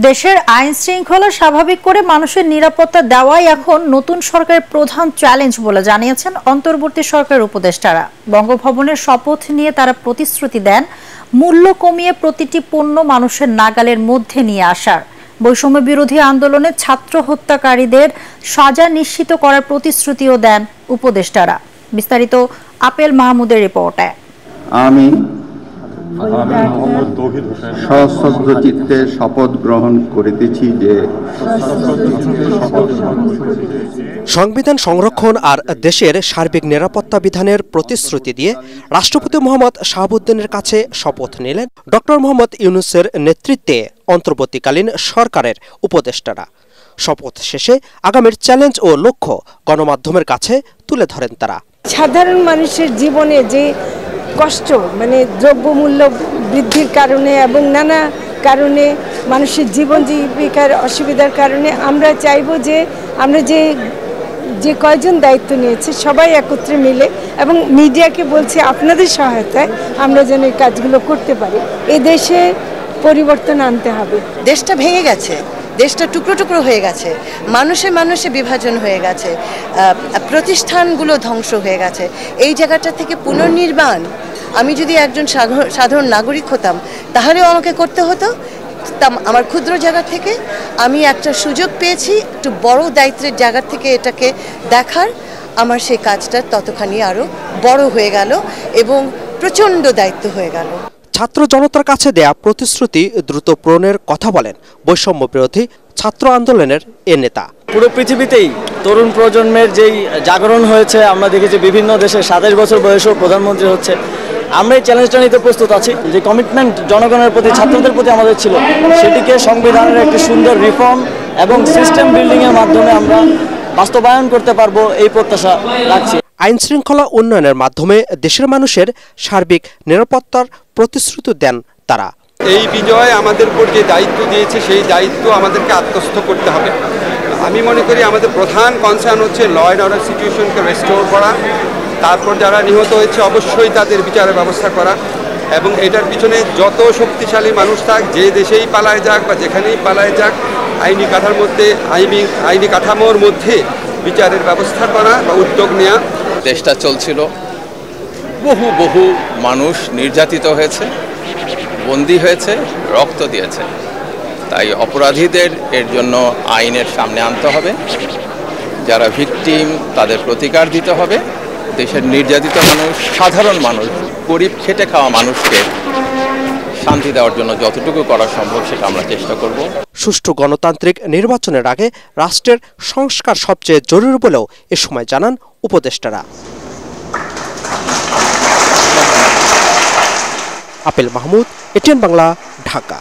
দেশের আইন শৃঙ্খলা স্বাভাবিক করে মানুষের নিরাপত্তা দেওয়াই এখন নতুন সরকারের প্রধান চ্যালেঞ্জ বলে জানিয়েছেন অন্তর্বর্তী সরকারের উপদেষ্টারা। বঙ্গভবনের শপথ নিয়ে তারা প্রতিশ্রুতি দেন মূল্য কমিয়ে প্রতিটি পণ্য মানুষের নাগালের মধ্যে নিয়ে আসার, বৈষম্য বিরোধী আন্দোলনে ছাত্র হত্যাকারীদের সাজা নিশ্চিত করার প্রতিশ্রুতিও দেন উপদেষ্টারা। বিস্তারিত আপেল মাহমুদের রিপোর্টে। আমি সশ্রদ্ধ চিত্তে শপথ গ্রহণ করিতেছি যে সংবিধান সংরক্ষণ আর দেশের সার্বিক নিরাপত্তা বিধানের প্রতিশ্রুতি দিয়ে রাষ্ট্রপতি মোহাম্মদ শাহাবুদ্দিনের কাছে শপথ নিলেন ডক্টর মোহাম্মদ ইউনূসের নেতৃত্বে অন্তর্বর্তীকালীন সরকারের উপদেষ্টারা। শপথ শেষে আগামীর চ্যালেঞ্জ ও লক্ষ্য গণমাধ্যমের কাছে তুলে ধরেন তারা। সাধারণ মানুষের জীবনে যে কষ্ট, দ্রব্যমূল্য বৃদ্ধির কারণে এবং নানা কারণে মানুষের জীবন জীবিকার অসুবিধার কারণে আমরা চাইব যে আমরা যে কয়জন দায়িত্ব নিয়েছে সবাই একত্রে মিলে, এবং মিডিয়াকে বলছি আপনাদের সহায়তায় আমরা যেন এই কাজগুলো করতে পারি। এই দেশে পরিবর্তন আনতে হবে। দেশটা ভেঙে গেছে, দেশটা টুকরো টুকরো হয়ে গেছে, মানুষে বিভাজন হয়ে গেছে, প্রতিষ্ঠানগুলো ধ্বংস হয়ে গেছে। এই জায়গাটা থেকে পুনর্নির্মাণ আমি যদি একজন সাধারণ নাগরিক হতাম তাহলেও আমাকে করতে হতো। আমার ক্ষুদ্র জায়গা থেকে আমি একটা সুযোগ পেয়েছি একটু বড় দায়িত্বের জায়গা থেকে এটাকে দেখার, আমার সেই কাজটা ততখানি আরও বড় হয়ে গেল এবং প্রচণ্ড দায়িত্ব হয়ে গেল। ছাত্র জনতার কাছে দেয়া প্রতিশ্রুতি দ্রুত পূরণের কথা বলেন বৈষম্য বিরোধী ছাত্র আন্দোলনের এ নেতা। পুরো পৃথিবীতেই তরুণ প্রজন্মের যেই জাগরণ হয়েছে, আমরা দেখেছি বিভিন্ন দেশে 27 বছর বয়সেও প্রধানমন্ত্রী হচ্ছে। আমরা এই চ্যালেঞ্জটা নিতে প্রস্তুত আছি। যে কমিটমেন্ট জনগণের প্রতি, ছাত্রদের প্রতি আমাদের ছিল, সেটিকে সংবিধানের একটি সুন্দর রিফর্ম এবং সিস্টেম বিল্ডিংয়ের মাধ্যমে আমরা বাস্তবায়ন করতে পারবো এই প্রত্যাশা রাখছি। আইন শৃঙ্খলা উন্নয়নের মাধ্যমে দেশের মানুষের সার্বিক নিরাপত্তার প্রতিশ্রুতি দেন তারা। এই বিজয় আমাদের উপর যে দায়িত্ব দিয়েছে সেই দায়িত্ব আমাদেরকে আত্মস্থ করতে হবে। আমি মনে করি আমাদের প্রধান কনসার্ন হচ্ছে ল অ্যান্ড অর্ডার সিচুয়েশনকে রেস্টোর করা, তারপর যারা নিহত হয়েছে অবশ্যই তাদের বিচারের ব্যবস্থা করা, এবং এটার পিছনে যত শক্তিশালী মানুষ থাক, যে দেশেই পালায় যাক বা যেখানেই পালায় যাক, আইনি কাঠামোর মধ্যে বিচারের ব্যবস্থা করা বা উদ্যোগ নেওয়া। দেশটা চলছিল, বহু মানুষ নির্যাতিত হয়েছে, বন্দী হয়েছে, রক্ত দিয়েছে। তাই অপরাধীদের এর জন্য আইনের সামনে আনতে হবে, যারা ভিকটিম তাদের প্রতিকার দিতে হবে। দেশের নির্যাতিত মানুষ, সাধারণ মানুষ, গরিব খেটে খাওয়া মানুষকে শান্তি দেওয়ার জন্য যতটুকু করা সম্ভব সেটা আমরা চেষ্টা করব। সুষ্ঠু গণতান্ত্রিক নির্বাচনের আগে রাষ্ট্রের সংস্কার সবচেয়ে জরুরি বলেও এ সময় জানান উপদেষ্টারা। Apple Mahmud, ATN Bangla, Dhaka.